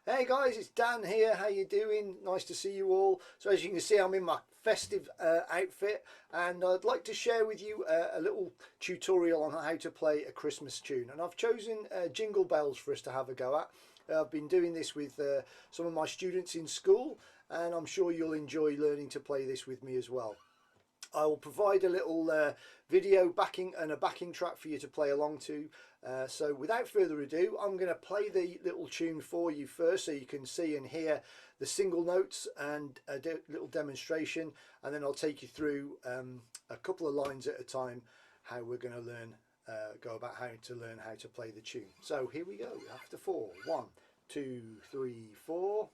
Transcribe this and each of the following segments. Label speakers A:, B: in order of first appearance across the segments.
A: Hey guys, it's Dan here. How you doing? Nice to see you all. So as you can see, I'm in my festive outfit, and I'd like to share with you a little tutorial on how to play a Christmas tune. And I've chosen Jingle Bells for us to have a go at. I've been doing this with some of my students in school, and I'm sure you'll enjoy learning to play this with me as well. I will provide a little video backing and a backing track for you to play along to. So without further ado, I'm going to play the little tune for you first so you can see and hear the single notes and a little demonstration, and then I'll take you through a couple of lines at a time how we're going to learn, go about how to learn how to play the tune. So here we go, after 4. 1, 2, 3, 4.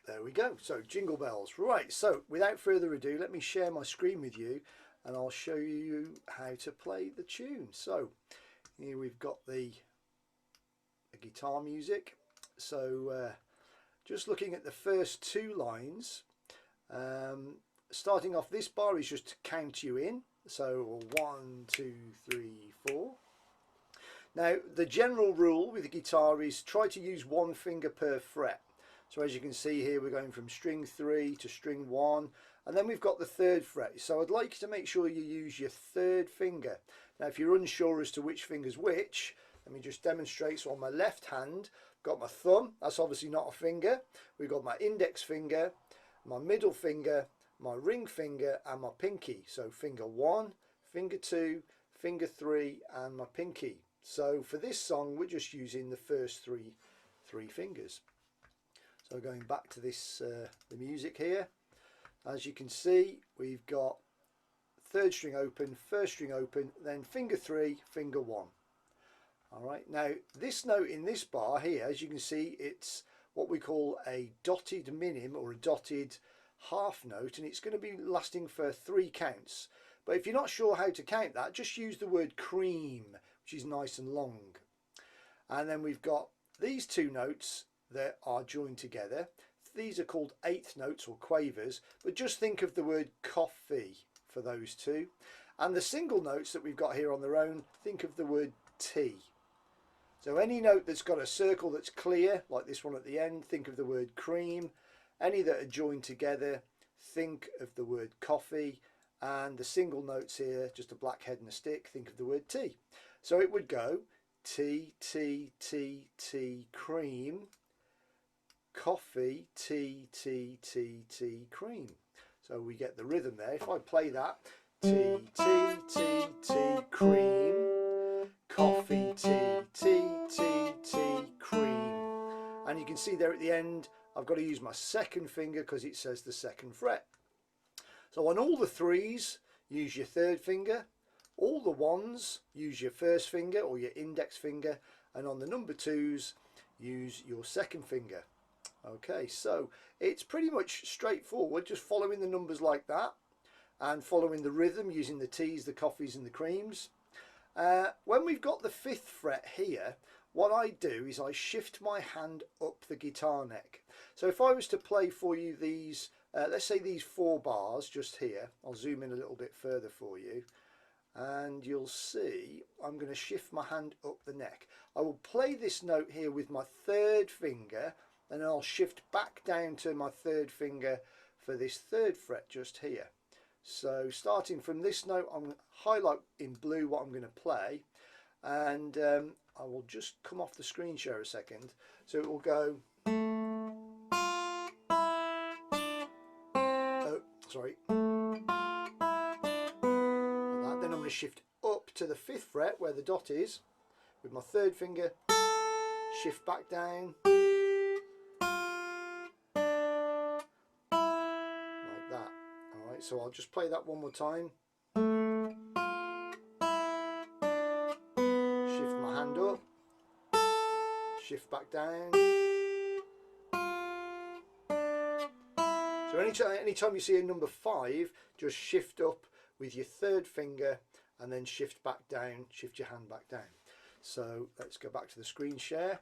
A: There we go. So Jingle Bells. Right, so without further ado, let me share my screen with you and I'll show you how to play the tune. So here we've got the guitar music. So just looking at the first 2 lines, starting off, this bar is just to count you in. So 1, 2, 3, 4. Now the general rule with the guitar is try to use 1 finger per fret. So as you can see here, we're going from string 3 to string 1, and then we've got the 3rd fret. So I'd like you to make sure you use your 3rd finger. Now if you're unsure as to which finger's which, let me just demonstrate. So on my left hand, I've got my thumb, that's obviously not a finger. We've got my index finger, my middle finger, my ring finger and my pinky. So finger 1, finger 2, finger 3 and my pinky. So for this song we're just using the first three fingers. So going back to this, the music here, as you can see, we've got 3rd string open, 1st string open, then finger 3, finger 1. All right, now this note in this bar here, as you can see, it's what we call a dotted minim or a dotted half note, and it's going to be lasting for 3 counts. But if you're not sure how to count that, just use the word cream, which is nice and long. And then we've got these 2 notes that are joined together. These are called 8th notes or quavers, but just think of the word coffee for those 2. And the single notes that we've got here on their own, think of the word T. So any note that's got a circle that's clear, like this one at the end, think of the word cream. Any that are joined together, think of the word coffee. And the single notes here, just a black head and a stick, think of the word T. So it would go T, T, T, T, cream, coffee, tea, tea, tea, tea, cream. So we get the rhythm there. If I play that, tea, tea, tea, tea, cream, coffee, tea, tea, tea, tea, cream. And you can see there at the end, I've got to use my 2nd finger because it says the 2nd fret. So on all the 3s, use your 3rd finger. All the 1s, use your 1st finger or your index finger. And on the number 2s, use your 2nd finger. Okay, so it's pretty much straightforward, just following the numbers like that and following the rhythm using the teas, the coffees and the creams. When we've got the 5th fret here, what I do is I shift my hand up the guitar neck. So if I was to play for you these, let's say these 4 bars just here, I'll zoom in a little bit further for you, and you'll see I'm going to shift my hand up the neck. I will play this note here with my 3rd finger, and I'll shift back down to my 3rd finger for this 3rd fret just here. So starting from this note, I'm going to highlight in blue what I'm going to play, and I will just come off the screen share a second. So it will go, oh sorry, like that. Then I'm going to shift up to the 5th fret where the dot is with my 3rd finger, shift back down like that. Alright, so I'll just play that one more time. Shift my hand up, shift back down. So anytime you see a number 5, just shift up with your 3rd finger and then shift back down, shift your hand back down. So let's go back to the screen share.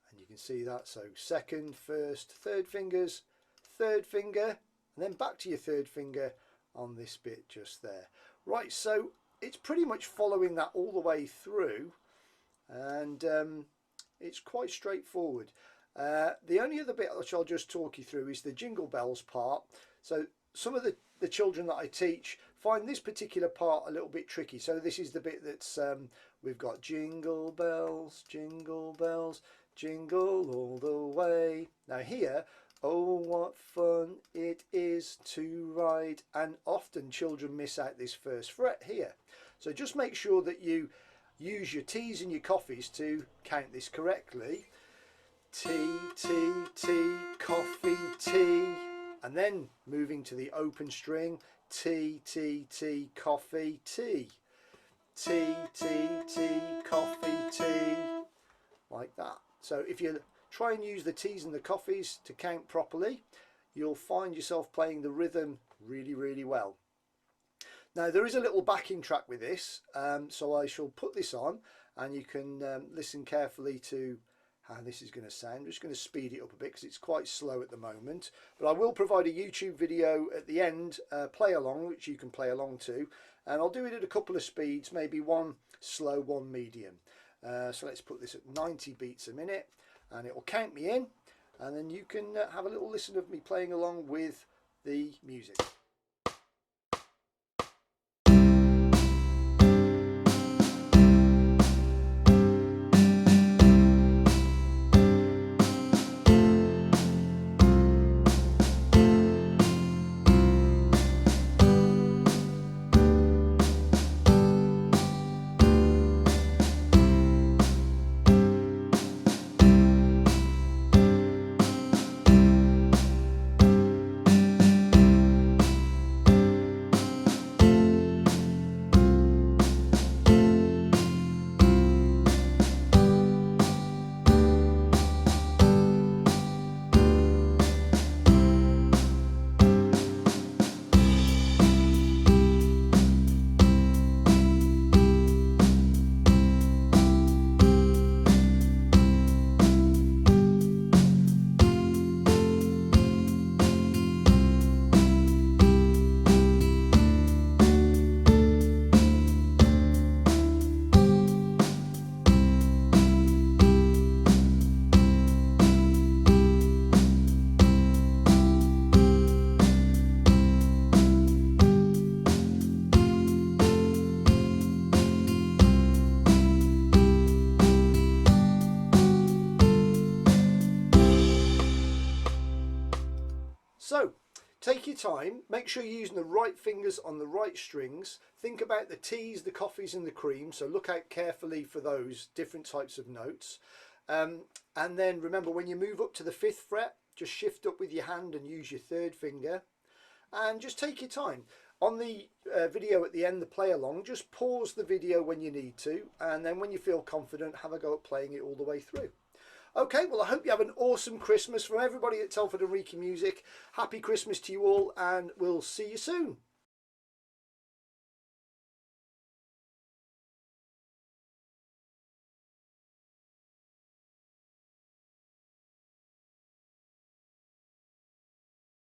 A: And you can see that. So 2nd, 1st, 3rd fingers, 3rd finger, and then back to your 3rd finger on this bit just there. Right, so it's pretty much following that all the way through, and it's quite straightforward. The only other bit which I'll just talk you through is the Jingle Bells part. So some of the children that I teach find this particular part a little bit tricky. So this is the bit that's we've got jingle bells, jingle bells, jingle all the way. Now here, oh what fun it is to ride, and often children miss out this 1st fret here. So just make sure that you use your T's and your coffees to count this correctly. T, T, T, coffee, tea, and then moving to the open string, T, T, T, coffee, tea, T, T, T, coffee, tea, like that. So if you try and use the T's and the coffees to count properly, you'll find yourself playing the rhythm really, really well. Now there is a little backing track with this, so I shall put this on and you can listen carefully to how this is going to sound. I'm just going to speed it up a bit because it's quite slow at the moment, but I will provide a YouTube video at the end, play along, which you can play along to, and I'll do it at a couple of speeds, maybe one slow, one medium. So let's put this at 90 beats a minute and it will count me in, and then you can have a little listen of me playing along with the music. So take your time, make sure you're using the right fingers on the right strings. Think about the T's, the coffees and the creams, so look out carefully for those different types of notes. And then remember, when you move up to the 5th fret, just shift up with your hand and use your 3rd finger, and just take your time. On the video at the end, the play along, just pause the video when you need to, and then when you feel confident, have a go at playing it all the way through. Okay, well I hope you have an awesome Christmas. From everybody at Telford and Reekie Music, happy Christmas to you all, and we'll see you soon.